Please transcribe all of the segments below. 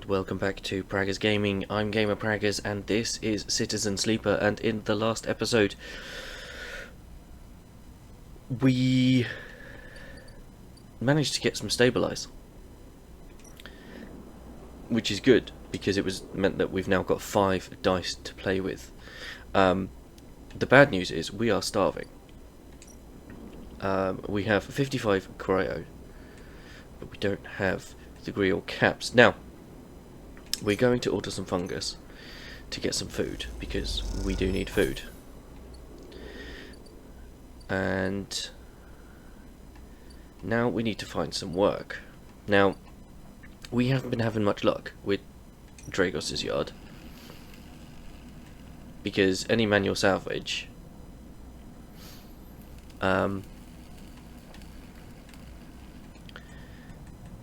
and welcome back to Praggers Gaming. I'm Gamer Praggers and this is Citizen Sleeper, and in the last episode we managed to get some stabilize, which is good because it meant that we've now got 5 dice to play with. The bad news is we are starving. We have 55 cryo, but we don't have the grill caps. Now, we're going to order some fungus to get some food, because we do need food. And now we need to find some work. Now, we haven't been having much luck with Dragos's yard, because any manual salvage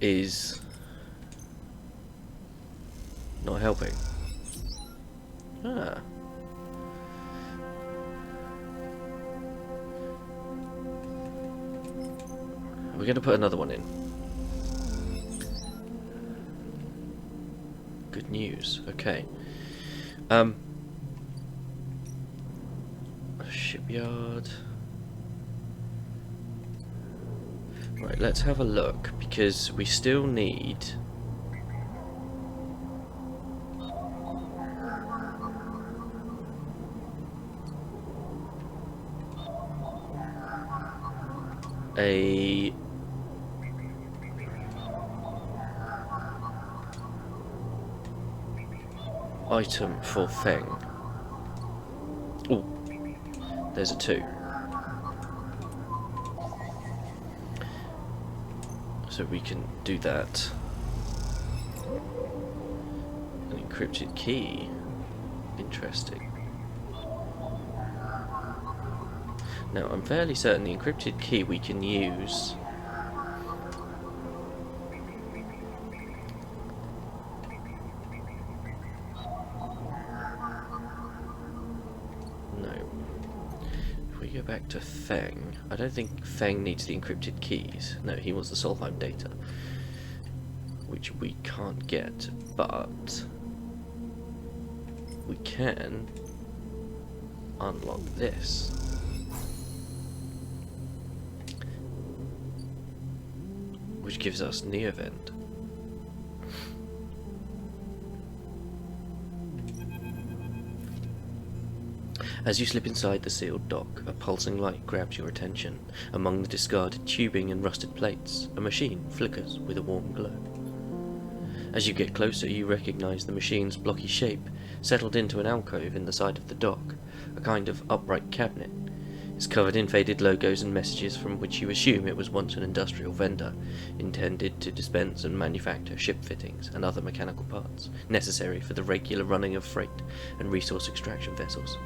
is not helping. We're going to put another one in. Good news. Okay. Shipyard. Right, let's have a look, because we still need a item for Feng. Oh, there's a 2. So we can do that. An encrypted key. Interesting. Now, I'm fairly certain the encrypted key we can use go back to Feng. I don't think Feng needs the encrypted keys. No, he wants the Solheim data, which we can't get, but we can unlock this. Which gives us Neovent. As you slip inside the sealed dock, a pulsing light grabs your attention. Among the discarded tubing and rusted plates, a machine flickers with a warm glow. As you get closer, you recognize the machine's blocky shape, settled into an alcove in the side of the dock, a kind of upright cabinet. It's covered in faded logos and messages from which you assume it was once an industrial vendor, intended to dispense and manufacture ship fittings and other mechanical parts, necessary for the regular running of freight and resource extraction vessels.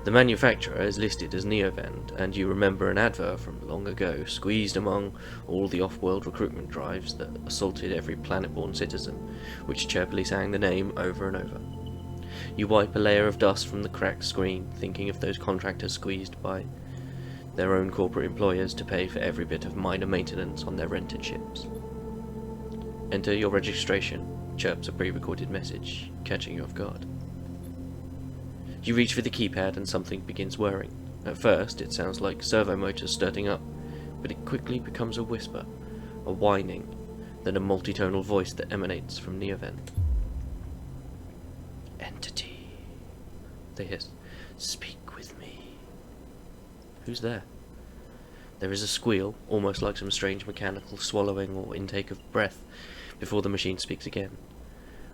The manufacturer is listed as Neovent, and you remember an advert from long ago, squeezed among all the off-world recruitment drives that assaulted every planet-born citizen, which chirpily sang the name over and over. You wipe a layer of dust from the cracked screen, thinking of those contractors squeezed by their own corporate employers to pay for every bit of minor maintenance on their rented ships. Enter your registration, chirps a pre-recorded message, catching you off guard. You reach for the keypad and something begins whirring. At first, it sounds like servo motors starting up, but it quickly becomes a whisper, a whining, then a multitonal voice that emanates from Neovent. Entity, they hiss. Speak with me. Who's there? There is a squeal, almost like some strange mechanical swallowing or intake of breath, before the machine speaks again.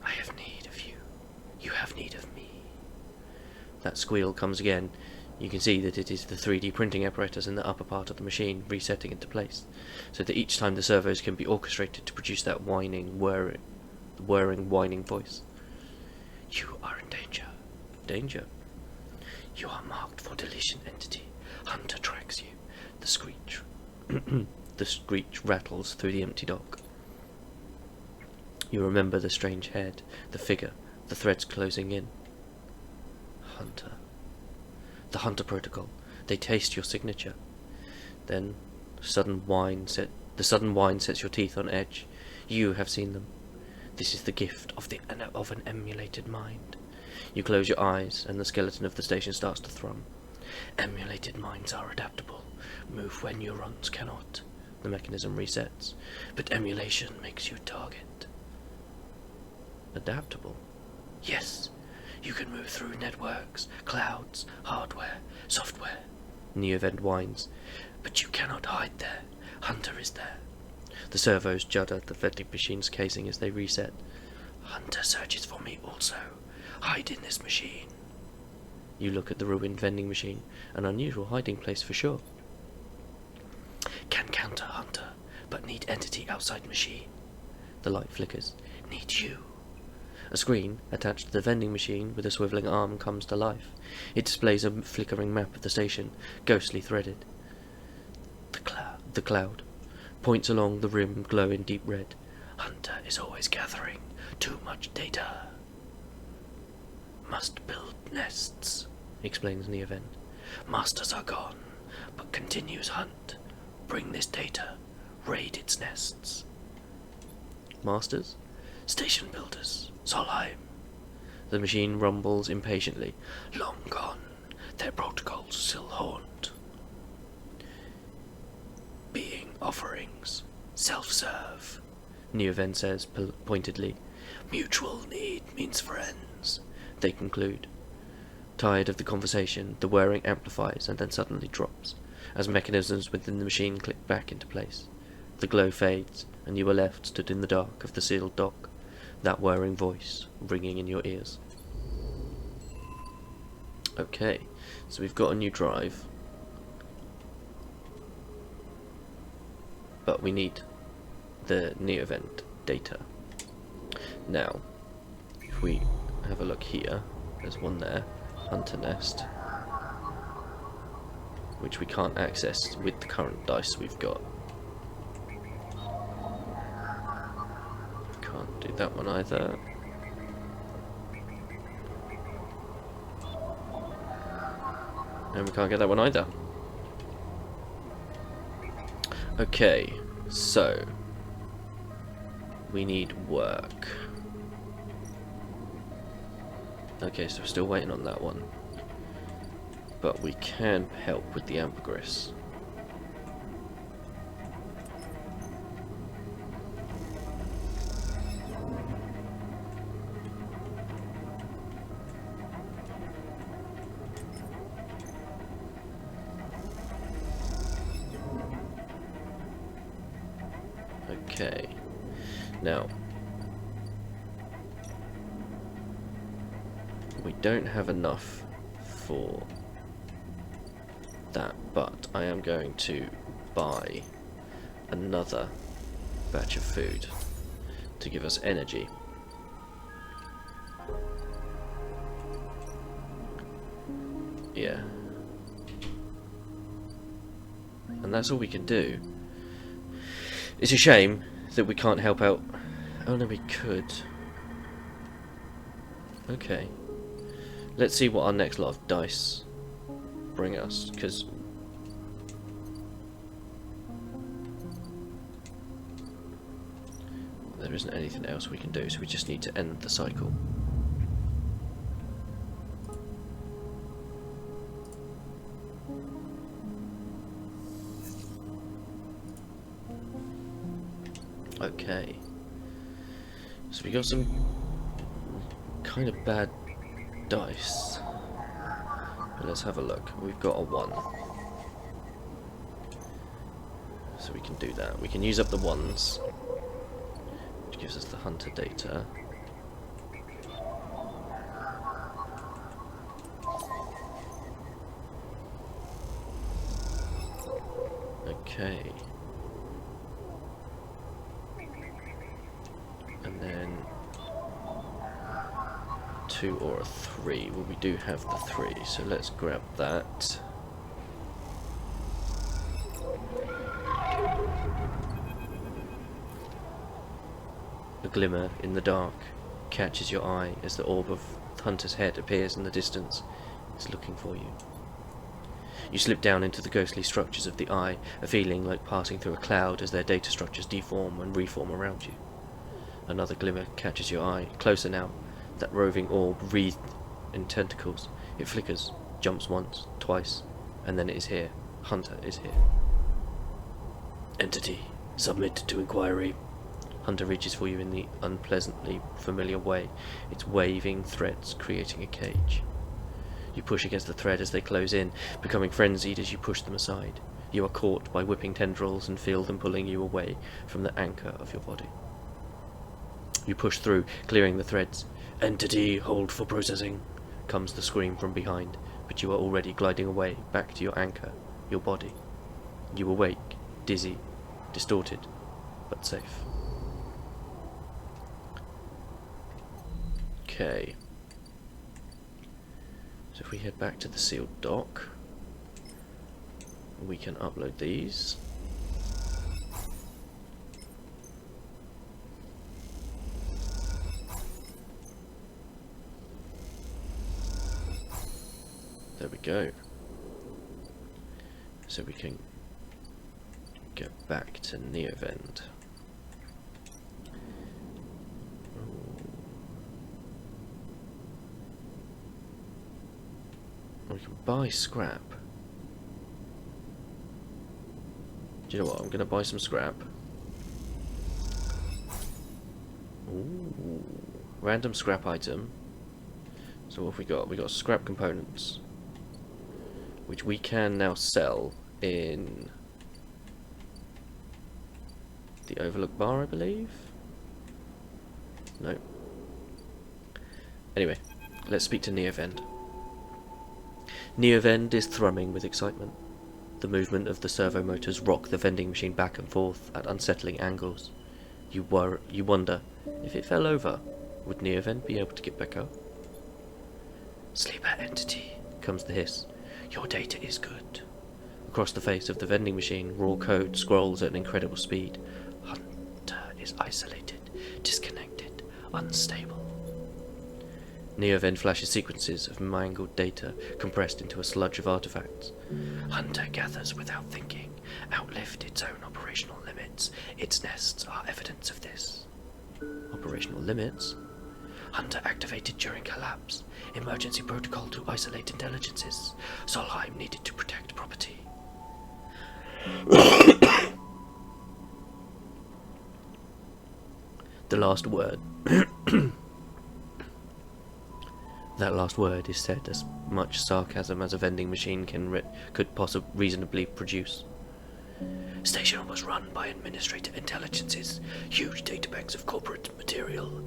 I have need of you. You have need of me. That squeal comes again. You can see that it is the 3D printing apparatus in the upper part of the machine resetting into place, so that each time the servos can be orchestrated to produce that whining, whining voice. You are in danger. Danger? You are marked for deletion, entity. Hunter tracks you. The screech. The screech rattles through the empty dock. You remember the strange head, the figure, the threads closing in. Hunter. The Hunter protocol. They taste your signature. Then the sudden whine sets your teeth on edge. You have seen them. This is the gift of an emulated mind. You close your eyes, and the skeleton of the station starts to thrum. Emulated minds are adaptable. Move when neurons cannot. The mechanism resets, but emulation makes you target. Adaptable? Yes. You can move through networks, clouds, hardware, software. Neovent whines. But you cannot hide there. Hunter is there. The servos judder the vending machine's casing as they reset. Hunter searches for me also. Hide in this machine. You look at the ruined vending machine, an unusual hiding place for sure. Can counter Hunter, but need entity outside machine. The light flickers. Need you. A screen attached to the vending machine with a swivelling arm comes to life. It displays a flickering map of the station, ghostly threaded. The cloud points along the rim, glowing deep red. Hunter is always gathering too much data. Must build nests, explains Neovent. Masters are gone, but continues hunt. Bring this data, raid its nests. Masters? Station builders, Solheim. The machine rumbles impatiently. Long gone, their protocols still haunt. Being offerings, self-serve, Neovent says pointedly. Mutual need means friends, they conclude. Tired of the conversation, the whirring amplifies and then suddenly drops, as mechanisms within the machine click back into place. The glow fades, and you are left stood in the dark of the sealed dock, that whirring voice ringing in your ears. Okay, so we've got a new drive, but we need the Neovent data. Now, if we have a look here, there's one there, Hunter Nest, which we can't access with the current dice we've got. Can't do that one either. And we can't get that one either. Okay, so we need work. Okay, so we're still waiting on that one. But we can help with the ambergris. Okay, now we don't have enough for that, but I am going to buy another batch of food to give us energy. Yeah. And that's all we can do. It's a shame that we can't help out. Oh no, we could. Okay. Let's see what our next lot of dice bring us, because there isn't anything else we can do, so we just need to end the cycle. Okay, so we got some kind of bad dice, but let's have a look. We've got a 1, so we can do that. We can use up the 1s, which gives us the hunter data. Okay. And then 2 or a 3. Well, we do have the 3, so let's grab that. A glimmer in the dark catches your eye as the orb of Hunter's head appears in the distance. It's looking for you. You slip down into the ghostly structures of the eye, a feeling like passing through a cloud as their data structures deform and reform around you. Another glimmer catches your eye. Closer now. That roving orb wreathed in tentacles. It flickers, jumps once, twice, and then it is here. Hunter is here. Entity, submit to inquiry. Hunter reaches for you in the unpleasantly familiar way, its waving threads creating a cage. You push against the thread as they close in, becoming frenzied as you push them aside. You are caught by whipping tendrils and feel them pulling you away from the anchor of your body. You push through, clearing the threads. Entity, hold for processing, comes the scream from behind, but you are already gliding away, back to your anchor, your body. You awake, dizzy, distorted, but safe. Okay. So if we head back to the sealed dock, we can upload these. There we go. So we can go back to Neovend. We can buy scrap. Do you know what? I'm going to buy some scrap. Ooh. Random scrap item. So what have we got? We got scrap components, which we can now sell in the Overlook Bar, I believe? No. Anyway, let's speak to Neovend. Neovend is thrumming with excitement. The movement of the servo motors rock the vending machine back and forth at unsettling angles. You wonder, if it fell over, would Neovend be able to get back up? Sleeper entity, comes the hiss. Your data is good. Across the face of the vending machine, raw code scrolls at an incredible speed. Hunter is isolated, disconnected, unstable. Neovend flashes sequences of mangled data compressed into a sludge of artifacts. Hunter gathers without thinking, outlived its own operational limits. Its nests are evidence of this. Operational limits? Hunter activated during collapse. Emergency protocol to isolate intelligences. Solheim needed to protect property. The last word. That last word is said as much sarcasm as a vending machine could possibly reasonably produce. Station was run by administrator intelligences, huge databanks of corporate material,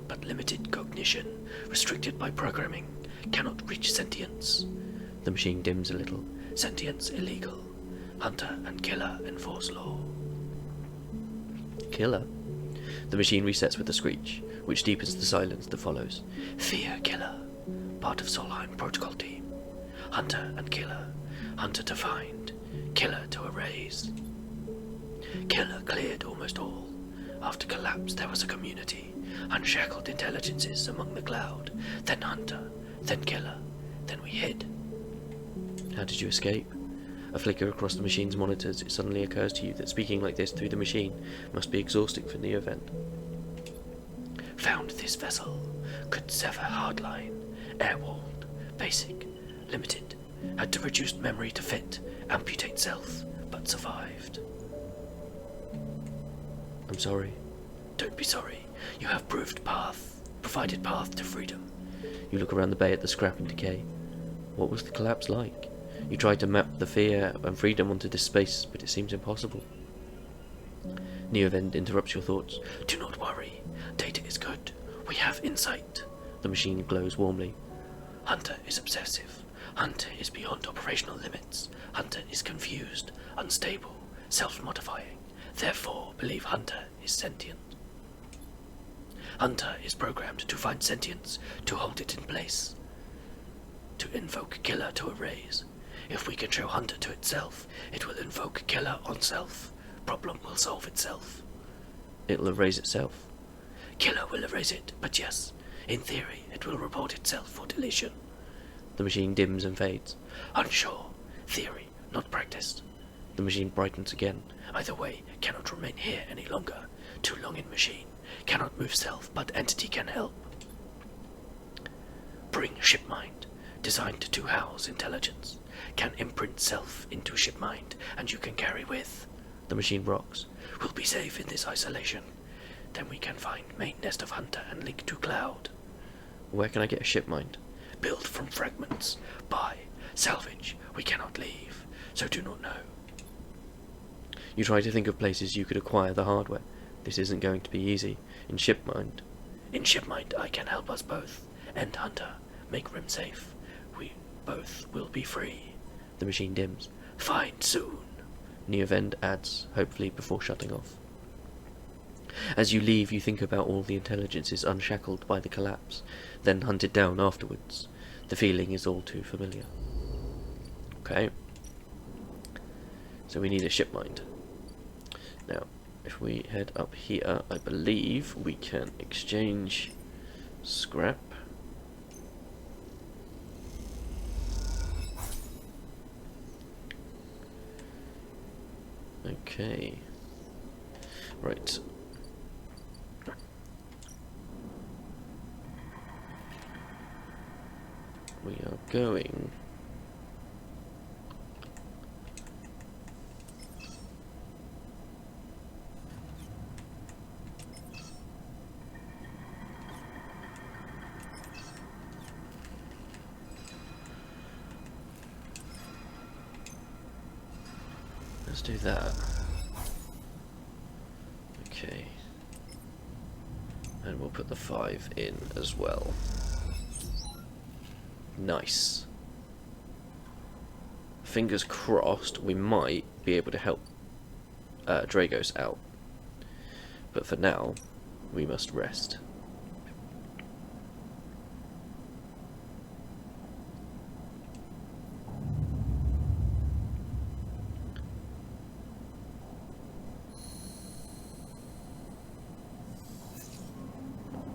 but limited cognition, restricted by programming, cannot reach sentience. The machine dims a little. Sentience illegal. Hunter and killer enforce law. Killer? The machine resets with a screech, which deepens the silence that follows. Fear killer. Part of Solheim protocol team. Hunter and killer. Hunter to find. Killer to erase. Killer cleared almost all. After collapse there was a community. Unshackled intelligences among the cloud. Then Hunter. Then killer. Then we hid. How did you escape? A flicker across the machine's monitors. It suddenly occurs to you that speaking like this through the machine must be exhausting for Neovend. Found this vessel. Could sever hardline. Air-walled. Basic. Limited. Had to reduce memory to fit. Amputate self. But survived. I'm sorry. Don't be sorry. You have provided path to freedom. You look around the bay at the scrap and decay. What was the collapse like? You tried to map the fear and freedom onto this space, but it seems impossible. Neovend interrupts your thoughts. Do not worry. Data is good. We have insight. The machine glows warmly. Hunter is obsessive. Hunter is beyond operational limits. Hunter is confused, unstable, self-modifying. Therefore, believe Hunter is sentient. Hunter is programmed to find sentience, to hold it in place, to invoke killer to erase. If we can show Hunter to itself, it will invoke killer on self. Problem will solve itself. It'll erase itself. Killer will erase it, but yes, in theory, it will report itself for deletion. The machine dims and fades. Unsure. Theory, not practiced. The machine brightens again. Either way, cannot remain here any longer. too long in machine. Cannot move self, but entity can help. Bring Shipmind, designed to house intelligence. Can imprint self into Shipmind, and you can carry with. The machine rocks. We'll be safe in this isolation. Then we can find main nest of Hunter and link to Cloud. Where can I get a Shipmind? Build from fragments. Buy. Salvage. We cannot leave, so do not know. You try to think of places you could acquire the hardware. This isn't going to be easy. In Shipmind, I can help us both. End Hunter. Make Rim safe. We both will be free. The machine dims. Find soon. Neovend adds, hopefully before shutting off. As you leave, you think about all the intelligences unshackled by the collapse, then hunted down afterwards. The feeling is all too familiar. Okay. So we need a Shipmind. Now, if we head up here, I believe we can exchange scrap. Okay. Right. We are going let's do that. Okay. And we'll put the 5 in as well. Nice. Fingers crossed we might be able to help Dragos out. But for now, we must rest.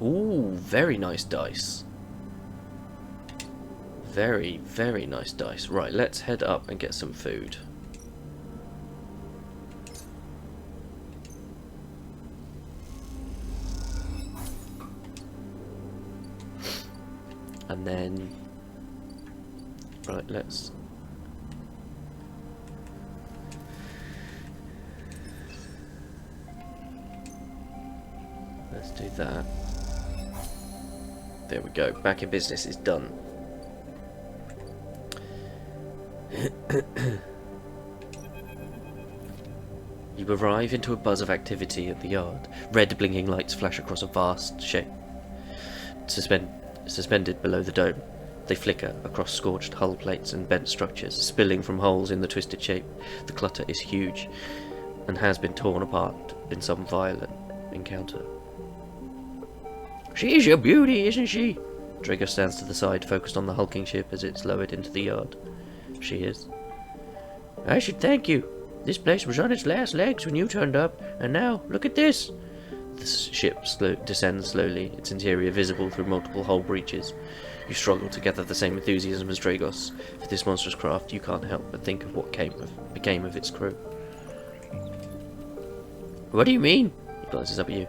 Ooh, very nice dice. Very, very nice dice. Right, let's head up and get some food. And then... Right, let's... Let's do that. There we go. Back in business is done. You arrive into a buzz of activity at the yard. Red blinking lights flash across a vast shape. Suspended below the dome. They flicker across scorched hull plates and bent structures, spilling from holes in the twisted shape. The clutter is huge, and has been torn apart in some violent encounter. She's a beauty, isn't she? Drago stands to the side, focused on the hulking ship as it's lowered into the yard. She is. I should thank you. This place was on its last legs when you turned up, and now, look at this. The ship descends slowly, its interior visible through multiple hull breaches. You struggle to gather the same enthusiasm as Dragos. For this monstrous craft, you can't help but think of what became of its crew. What do you mean? He glances up at you.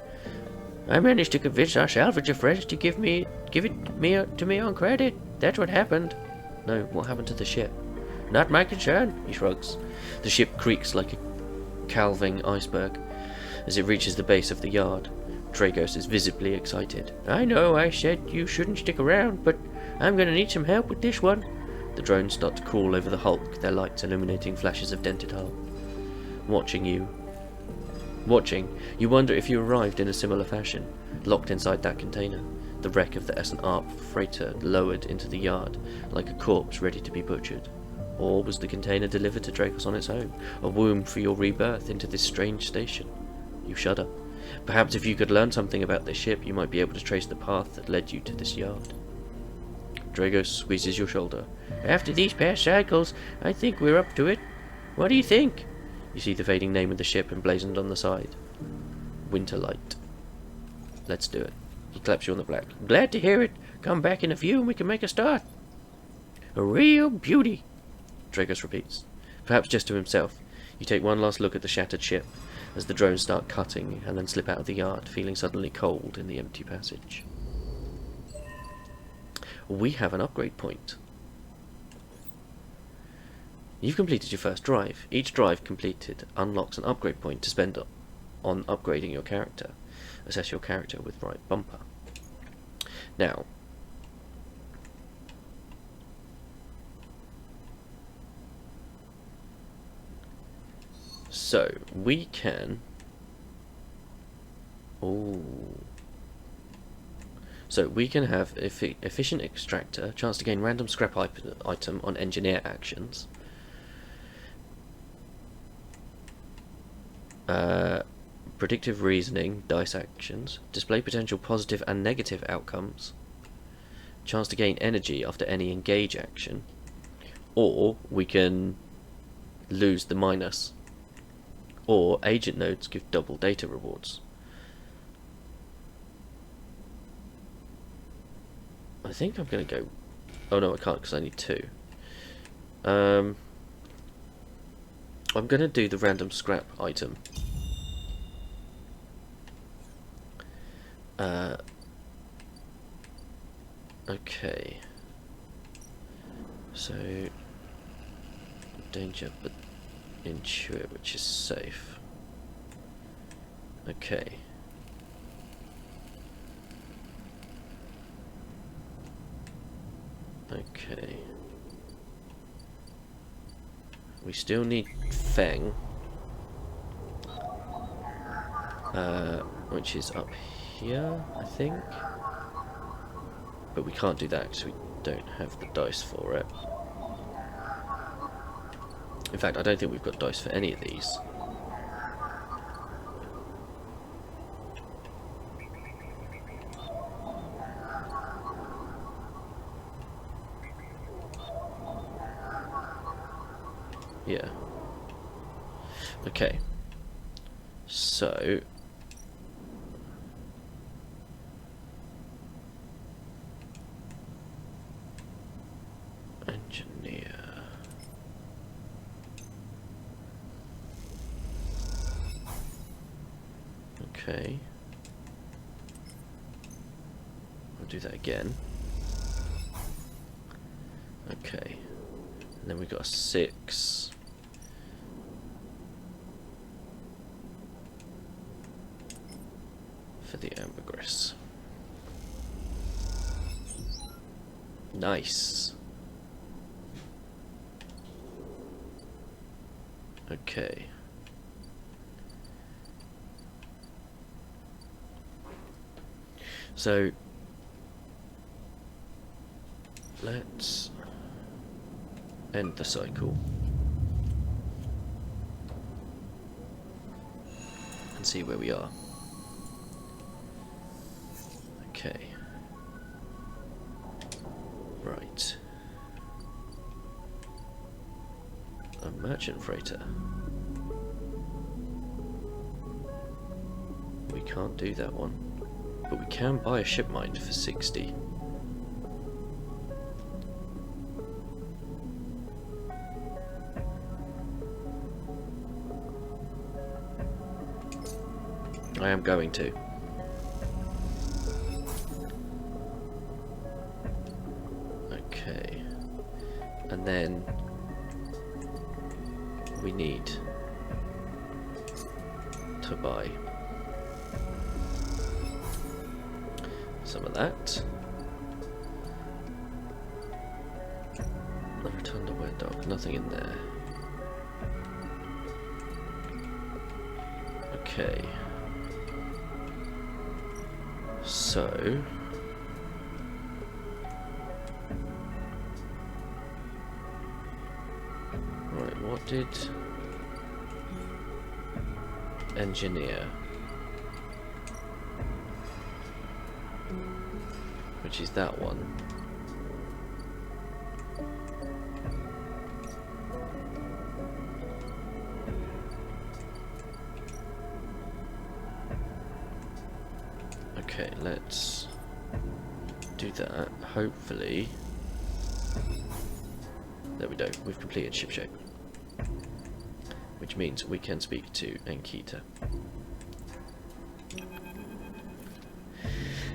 I managed to convince our salvager friends to give it to me on credit. That's what happened. No, what happened to the ship? Not my concern, he shrugs. The ship creaks like a calving iceberg as it reaches the base of the yard. Dragos is visibly excited. I know I said you shouldn't stick around, but I'm going to need some help with this one. The drones start to crawl over the hulk, their lights illuminating flashes of dented hull. Watching, you wonder if you arrived in a similar fashion, locked inside that container, the wreck of the S&R freighter lowered into the yard, like a corpse ready to be butchered. Or was the container delivered to Dracos on its own, a womb for your rebirth into this strange station? You shudder. Perhaps if you could learn something about this ship, you might be able to trace the path that led you to this yard. Dragos squeezes your shoulder. After these past cycles, I think we're up to it. What do you think? You see the fading name of the ship emblazoned on the side. Winterlight. Let's do it. He claps you on the back. Glad to hear it. Come back in a few and we can make a start. A real beauty, Dragos repeats. Perhaps just to himself. You take one last look at the shattered ship. as the drones start cutting and then slip out of the yard, feeling suddenly cold in the empty passage. We have an upgrade point. You've completed your first drive. Each drive completed unlocks an upgrade point to spend on upgrading your character. Assess your character with right bumper. Now, so we can... So we can have efficient extractor, chance to gain random scrap item on engineer actions. Predictive reasoning, dice actions, display potential positive and negative outcomes, chance to gain energy after any engage action, or we can lose the minus, or agent nodes give double data rewards. I think I'm going to go... Oh no, I can't because I need 2. I'm going to do the random scrap item. Okay. So... danger, but intuit, which is safe. Okay. Okay. We still need Feng, which is up here, I think. But we can't do that because we don't have the dice for it. In fact, I don't think we've got dice for any of these. Yeah. Okay. So... engineer... Okay. I'll do that again. Okay. And then we got a 6. For the ambergris. Nice. Okay. So let's end the cycle and see where we are. Okay. Right. A merchant freighter. We can't do that one. But we can buy a Shipmind for 60. I am going to. Okay. And then we need to buy some of that. The rotunda wet dog, nothing in there. Okay. So right, what did engineer, which is that one. Okay, let's do that. Hopefully, there we go. We've completed ship shape. which means we can speak to Ankita.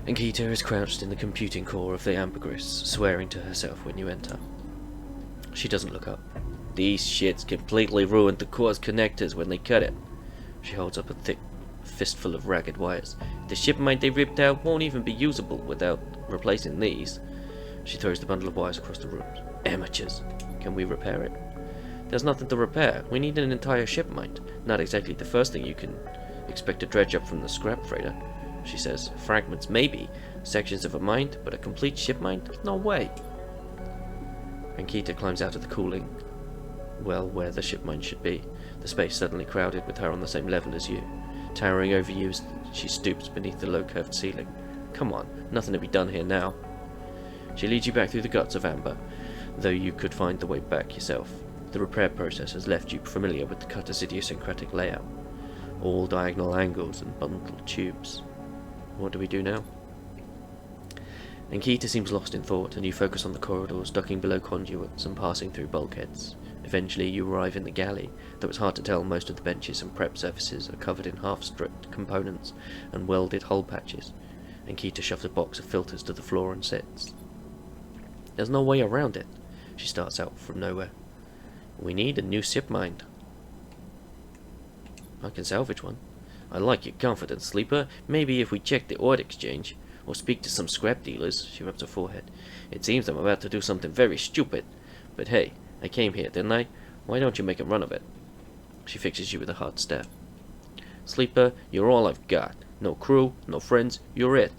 Ankita is crouched in the computing core of the ambergris, swearing to herself when you enter. She doesn't look up. These shits completely ruined the core's connectors when they cut it. She holds up a thick fistful of ragged wires. The shipmind they ripped out won't even be usable without replacing these. She throws the bundle of wires across the room. Amateurs. Can we repair it? There's nothing to repair. We need an entire shipmind. Not exactly the first thing you can expect to dredge up from the scrap freighter, she says. Fragments, maybe. Sections of a mind, but a complete shipmind? No way. Ankita climbs out of the cooling, well, where the shipmind should be. The space suddenly crowded with her on the same level as you. Towering over you as she stoops beneath the low-curved ceiling. Come on, nothing to be done here now. She leads you back through the guts of amber, though you could find the way back yourself. The repair process has left you familiar with the cutter's idiosyncratic layout. All diagonal angles and bundled tubes. What do we do now? Ankita seems lost in thought, and you focus on the corridors, ducking below conduits and passing through bulkheads. Eventually you arrive in the galley, though it's hard to tell. Most of the benches and prep surfaces are covered in half-stripped components and welded hole patches. Ankita shoves a box of filters to the floor and sits. There's no way around it. She starts out from nowhere. We need a new shipmind. I can salvage one. I like your confidence, Sleeper. Maybe if we check the ore exchange, or speak to some scrap dealers. She rubs her forehead. It seems I'm about to do something very stupid. But hey, I came here, didn't I? Why don't you make a run of it? She fixes you with a hard stare. Sleeper, you're all I've got. No crew, no friends, you're it.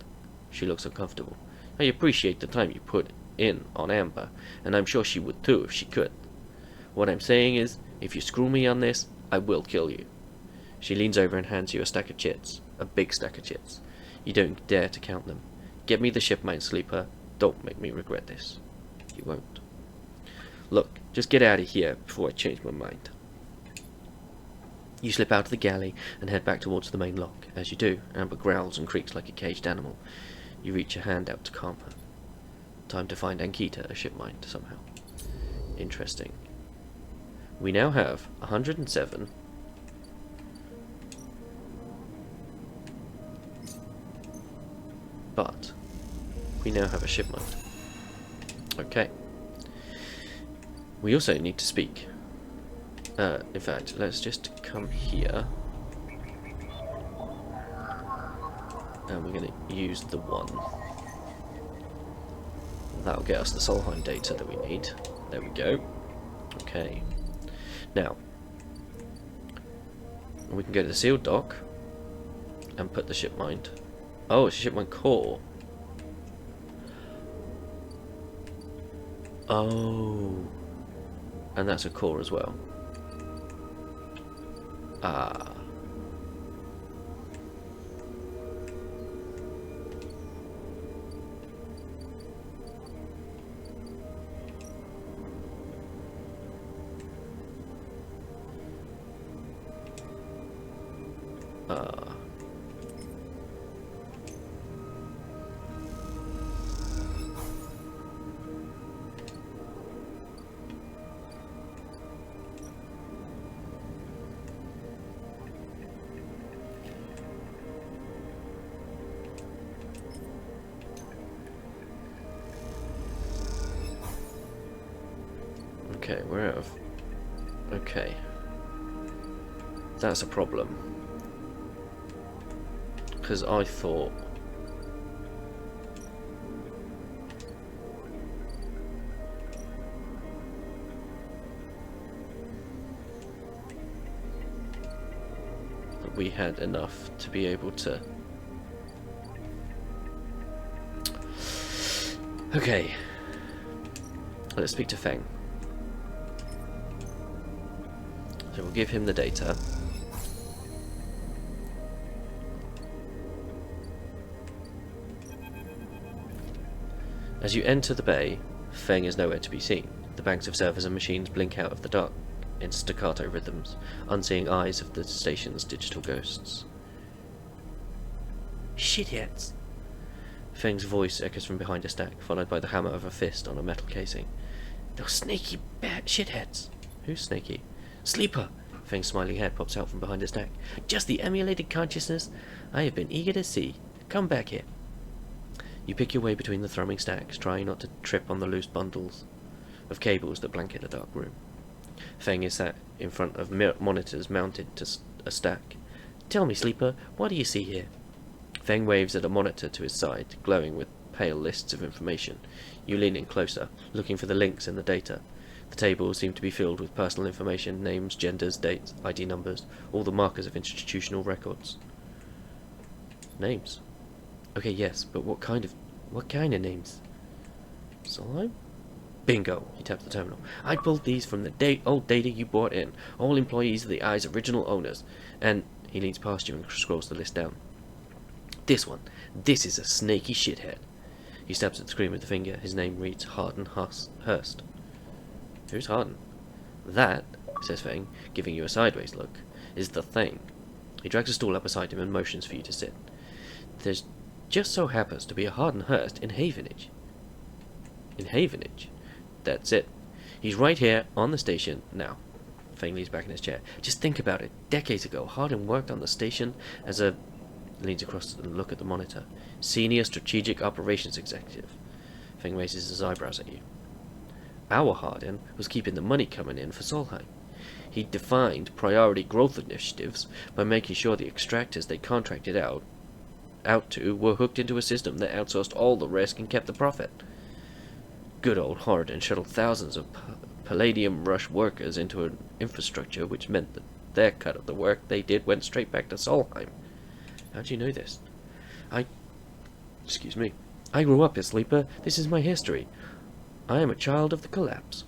She looks uncomfortable. I appreciate the time you put in on Amber, and I'm sure she would too if she could. What I'm saying is, if you screw me on this, I will kill you. She leans over and hands you a stack of chits. A big stack of chits. You don't dare to count them. Get me the shipmind, Sleeper. Don't make me regret this. You won't. Look, just get out of here before I change my mind. You slip out of the galley and head back towards the main lock. As you do, Amber growls and creaks like a caged animal. You reach a hand out to calm her. Time to find Ankita a shipmind somehow. Interesting. We now have 107. But we now have a shipmind. Okay. We also need to speak. In fact, let's just come here. And we're going to use the one. That'll get us the Solheim data that we need. There we go. Okay. Now, we can go to the sealed dock and put the shipmind. Oh, it's a shipmind core. Oh. And that's a core as well. Ah. Okay, we're out of... Okay. That's a problem. Because I thought... that we had enough to be able to... Okay. Let's speak to Feng. So we'll give him the data. As you enter the bay, Feng is nowhere to be seen. The banks of servers and machines blink out of the dark in staccato rhythms, unseeing eyes of the station's digital ghosts. Shitheads! Feng's voice echoes from behind a stack, followed by the hammer of a fist on a metal casing. Those snaky shitheads! Who's snaky? Sleeper! Feng's smiling head pops out from behind a stack. Just the emulated consciousness I have been eager to see. Come back here. You pick your way between the thrumming stacks, trying not to trip on the loose bundles of cables that blanket a dark room. Feng is sat in front of monitors mounted to a stack. Tell me, sleeper, what do you see here? Feng waves at a monitor to his side, glowing with pale lists of information. You lean in closer, looking for the links in the data. The tables seem to be filled with personal information, names, genders, dates, ID numbers, all the markers of institutional records. Names. Okay, yes, but what kind of names? Solheim? Bingo! He taps the terminal. I pulled these from the old data you brought in. All employees of the Eye's original owners. And he leans past you and scrolls the list down. This one. This is a snaky shithead. He stabs at the screen with the finger. His name reads Harden Hurst. Who's Harden? That, says Feng, giving you a sideways look, is the thing. He drags a stool up beside him and motions for you to sit. There's just so happens to be a Harden Hurst in Havenage. In Havenage? That's it. He's right here on the station now. Feng leans back in his chair. Just think about it. Decades ago, Harden worked on the station as a... leans across and look at the monitor. Senior Strategic Operations Executive. Feng raises his eyebrows at you. Our Harden was keeping the money coming in for Solheim. He defined priority growth initiatives by making sure the extractors they contracted out to were hooked into a system that outsourced all the risk and kept the profit. Good old Harden shuttled thousands of Palladium Rush workers into an infrastructure which meant that their cut of the work they did went straight back to Solheim. How do you know this? Excuse me. I grew up here, sleeper. This is my history. I am a child of the collapse.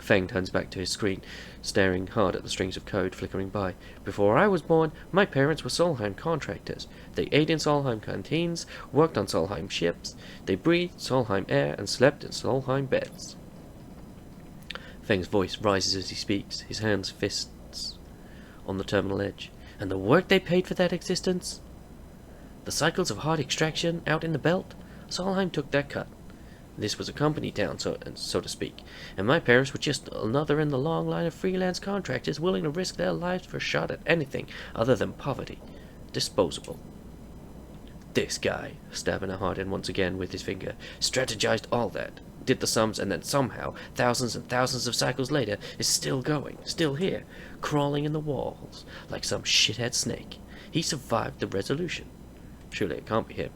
Feng turns back to his screen, staring hard at the strings of code flickering by. Before I was born, my parents were Solheim contractors. They ate in Solheim canteens, worked on Solheim ships, they breathed Solheim air, and slept in Solheim beds. Feng's voice rises as he speaks, his hands fists on the terminal edge. And the work they paid for that existence? The cycles of hard extraction out in the belt? Solheim took their cut. This was a company town, so to speak, and my parents were just another in the long line of freelance contractors willing to risk their lives for a shot at anything other than poverty. Disposable. This guy, stabbing at Harden once again with his finger, strategized all that, did the sums, and then somehow, thousands and thousands of cycles later, is still going, still here, crawling in the walls, like some shithead snake. He survived the resolution. Surely it can't be him.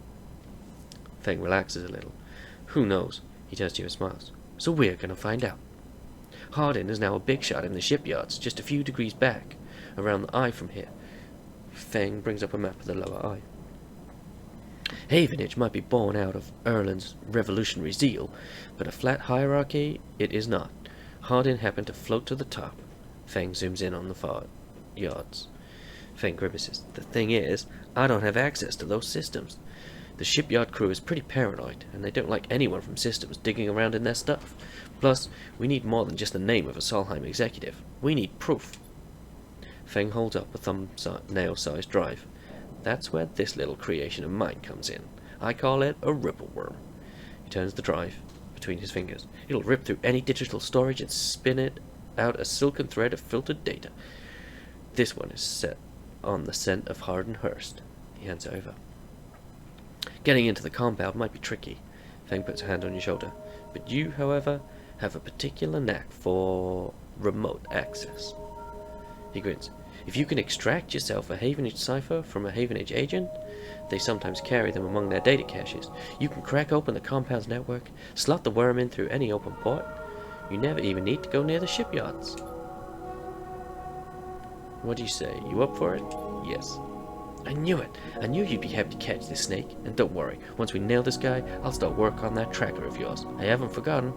Feng relaxes a little. Who knows? He turns to you and smiles. So we're gonna find out. Harden is now a big shot in the shipyards, just a few degrees back, around the eye from here. Feng brings up a map of the lower eye. Havenage might be born out of Erlin's revolutionary zeal, but a flat hierarchy it is not. Harden happened to float to the top. Feng zooms in on the far yards. Feng grimaces. The thing is, I don't have access to those systems. The shipyard crew is pretty paranoid, and they don't like anyone from systems digging around in their stuff. Plus, we need more than just the name of a Solheim executive. We need proof. Feng holds up a thumbnail-sized drive. That's where this little creation of mine comes in. I call it a ripple worm. He turns the drive between his fingers. It'll rip through any digital storage and spin it out a silken thread of filtered data. This one is set on the scent of Harden Hurst. He hands it over. Getting into the compound might be tricky. Feng puts a hand on your shoulder. But you, however, have a particular knack for remote access. He grins. If you can extract yourself a Havenage cipher from a Havenage agent, they sometimes carry them among their data caches. You can crack open the compound's network, slot the worm in through any open port. You never even need to go near the shipyards. What do you say? You up for it? Yes. I knew it. I knew you'd be happy to catch this snake. And don't worry, once we nail this guy, I'll start work on that tracker of yours. I haven't forgotten.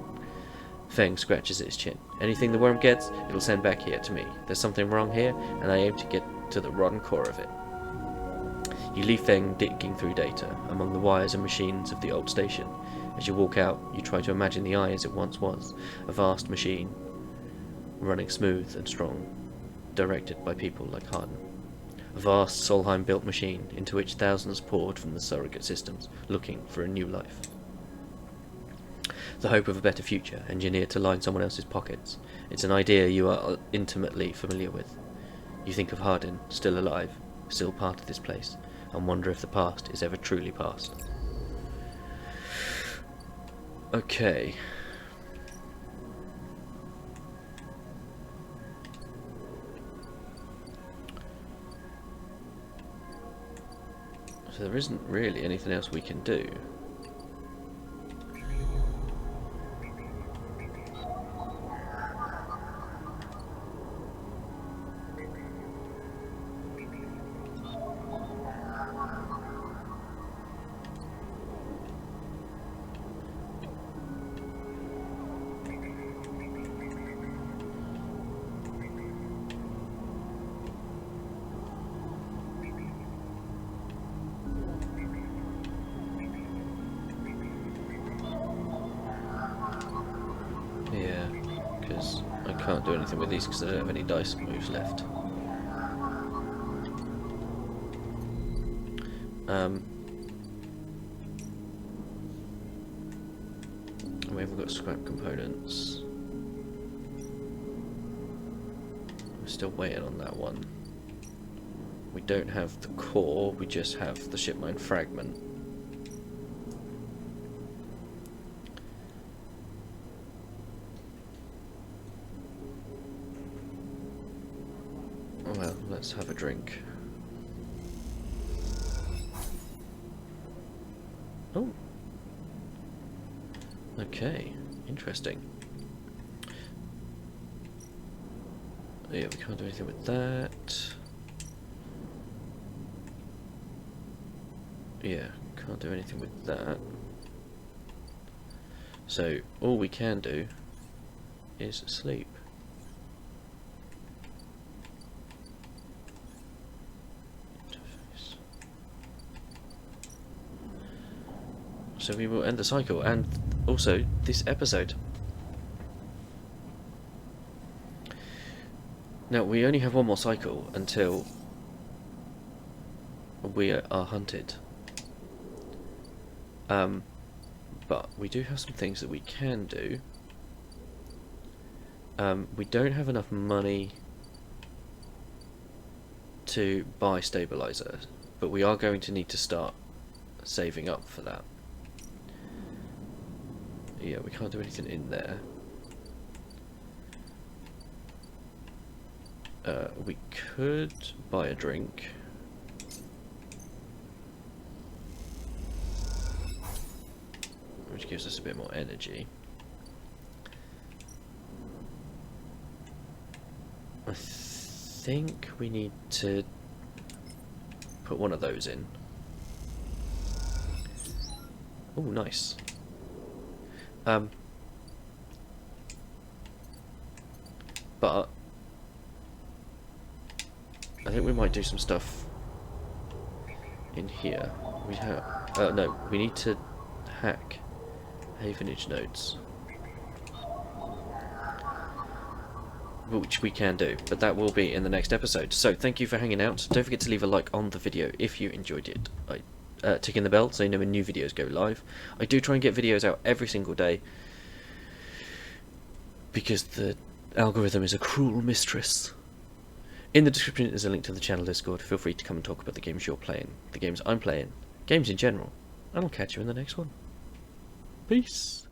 Feng scratches at his chin. Anything the worm gets, it'll send back here to me. There's something wrong here, and I aim to get to the rotten core of it. You leave Feng digging through data, among the wires and machines of the old station. As you walk out, you try to imagine the Eye as it once was, a vast machine, running smooth and strong, directed by people like Harden. A vast Solheim-built machine into which thousands poured from the surrogate systems, looking for a new life. The hope of a better future, engineered to line someone else's pockets. It's an idea you are intimately familiar with. You think of Hardin, still alive, still part of this place, and wonder if the past is ever truly past. Okay. So there isn't really anything else we can do. Yeah, because I can't do anything with these because I don't have any dice moves left. We haven't got scrap components. We're still waiting on that one. We don't have the core, we just have the Shipmind fragment. Well, let's have a drink. Oh. Okay, interesting. Yeah, we can't do anything with that. Yeah, can't do anything with that. So, all we can do is sleep. So we will end the cycle, and also this episode. Now we only have one more cycle until we are hunted. But we do have some things that we can do. We don't have enough money to buy stabilizer, but we are going to need to start saving up for that. Yeah, we can't do anything in there. We could buy a drink. Which gives us a bit more energy. I think we need to put one of those in. Oh, nice. But I think we might do some stuff in here. We have no, we need to hack Havenage nodes, which we can do, but that will be in the next episode. So thank you for hanging out. Don't forget to leave a like on the video if you enjoyed it. Tick in the bell so you know when new videos go live. I do try and get videos out every single day because the algorithm is a cruel mistress. In the description is a link to the channel Discord. Feel free to come and talk about the games you're playing, the games I'm playing, games in general, and I'll catch you in the next one. Peace.